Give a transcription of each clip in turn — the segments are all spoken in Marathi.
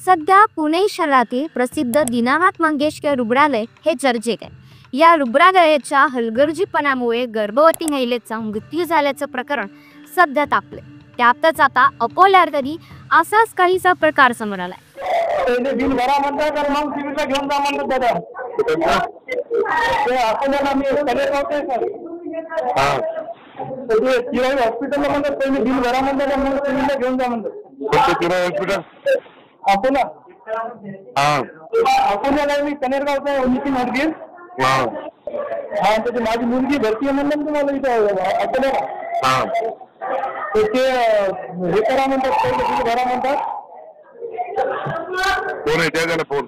सध्या पुणे शहरातील प्रसिद्ध दीनानाथ मंगेशकर रुग्णालय हे चर्चेत आहे। या रुग्णालयाच्या हलगर्जीपणामुळे गर्भवती महिलेचा मृत्यू झाल्याचं प्रकरण सध्या तापले। त्यातच आता अकोल्यातही असाच काहीसा प्रकार समोर आलाय। बिल भरा म्हणतात तर मग सिव्हिलला घेऊन जा म्हणतात दादा। ते अकोल्याला मी कलेक्ट होते सर। हां ते चिराई हॉस्पिटलला म्हणतात पहिले बिल भरा म्हणतात मग सिव्हिलला घेऊन जा म्हणतात। कोणतं चिराई हॉस्पिटल? अकोला। हां अकोल्याला मी कनेरगावचा नितीन हरगीर। हां हां तर माझी मुलगी भरती आहे म्हणलं तुम्हाला इथं अकोल्याला। हां ते हे करा म्हणतात पहिले बिल भरा म्हणतात। कोण आहे त्या फोन?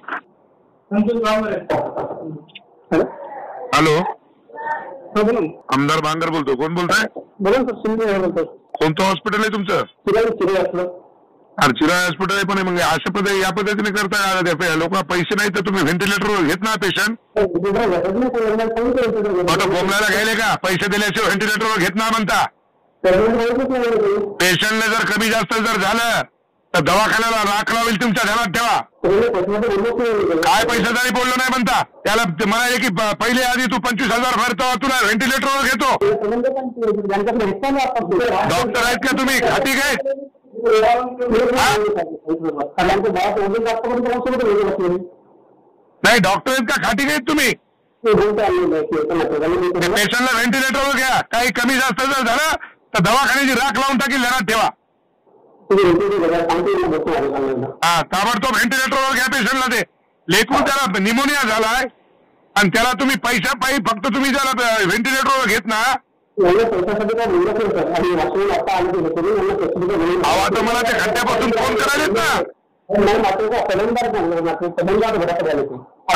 संतोष बांगर। हॅलो बोला आमदार बांगर बोलतो। कोण बोलताय? बोला सर शिंदे बोलतो। कोणतं हॉस्पिटल आहे तुमचं? चिराई हॉस्पिटल। चिराई हॉस्पिटल आहे पण मग अशा पद्धती या पद्धतीने करता लोक पैसे नाही तर तुम्ही व्हेंटिलेटर घेत ना पेशंट? आता बोंबलायला घ्यायले का? पैसे दिल्याशिवाय व्हेंटिलेटरवर घेत ना म्हणता? पेशंटने जर कमी जास्त जर झालं तर दवाखान्याला राख लावेल तुमच्या ध्यानात ठेवा। काय पैशादारी बोललो नाही म्हणता? त्याला म्हणाले की पहिले आधी तू 25,000 भरतो तुला व्हेंटिलेटरवर घेतो। डॉक्टर आहेत का तुम्ही? खाती काय? नाही डॉक्टर आहेत का? खाती काय तुम्ही? पेशंटला व्हेंटिलेटरवर घ्या। काही कमी जास्त जर झालं तर दवाखान्याची राख लावून टाकील, ध्यानात ठेवा। हा ताबडतोब व्हेंटिलेटरवर घ्या पेशंटला। ते लेकरून त्याला निमोनिया झालाय आणि त्याला तुम्ही पैसा पायी फक्त तुम्ही जर व्हेंटिलेटरवर घेत ना आता मला ते खड्ड्यापासून फोन करायलेत ना।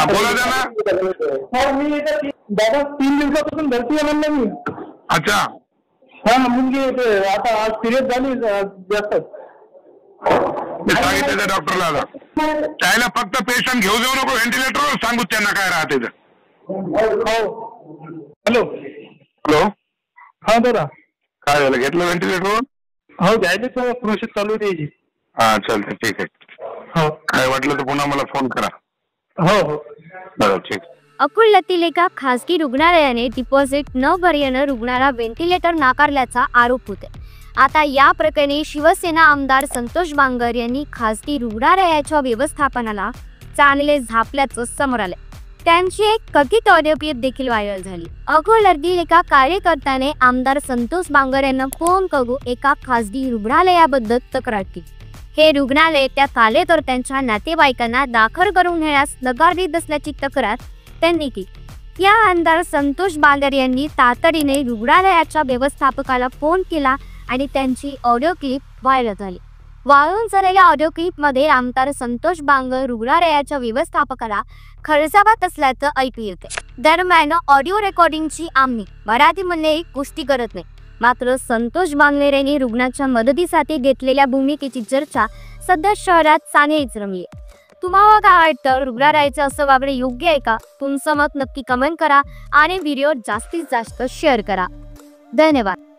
बोला द्या ना। मी दादा 3 दिवसापासून भरती आहे म्हणलं मी। अच्छा हा मुलगी आता आज सिरियस झाली जास्त। सांगितलं त्या डॉक्टरला आता त्याला फक्त पेशंट घेऊ जाऊ नको व्हेंटिलेटरवर सांगू त्यांना काय राहते ते। हॅलो हॅलो हा दादा काय झालं? घेतलं व्हेंटिलेटरवर? हो घ्यायला तर प्रोसेस चालू द्यायची। हा चालते ठीक आहे। हो काय वाटलं तर पुन्हा मला फोन करा। हो हो बरं ठीक। अकोल्यातील एका खासगी रुग्णालयाने डिपॉझिट न भरल्यानं रुग्णाला व्हेंटिलेटर नाकारल्याचा आरोप होते। आता या प्रकरणी शिवसेना आमदार संतोष बांगर यांनी खासगी रुग्णालयाच्या व्यवस्थापनाला चांगले झापल्याचं समोर आले। त्यांची एक कथित ऑडिओ क्लिप देखील व्हायरल झाली। अकोल्यातील एका कार्यकर्त्याने आमदार संतोष बांगर यांना फोन करून एका खासगी रुग्णालयाबद्दल तक्रार केली। हे रुग्णालय त्यात आले तर त्यांच्या नातेवाईकांना दाखल करून घेण्यास नकार देत असल्याची तक्रार त्यांनी केली। या आमदार संतोष बांगर यांनी तातडीने रुग्णालयाच्या व्यवस्थापकाला फोन केला आणि त्यांची ऑडिओ क्लिप व्हायरल झाली। वाळून झालेल्या ऑडिओ क्लिपमध्ये आमदार संतोष बांगर रुग्णालयाच्या व्यवस्थापकाला खळसावत असल्याचं ऐकू येते। दरम्यान ऑडिओ रेकॉर्डिंगची आम्ही मराठीमध्ये पुष्टी करत नाही, मात्र संतोष बांगर यांनी रुग्णाच्या मदतीसाठी घेतलेल्या भूमिकेची चर्चा सध्या शहरात चांगलीच रंगली। तुम्हाला काय वाटतं? रुग्णालयाचं असं वागणे योग्य आहे का? तुमचं मत नक्की कमेंट करा आणि व्हिडिओ जास्तीत जास्त शेअर करा। धन्यवाद।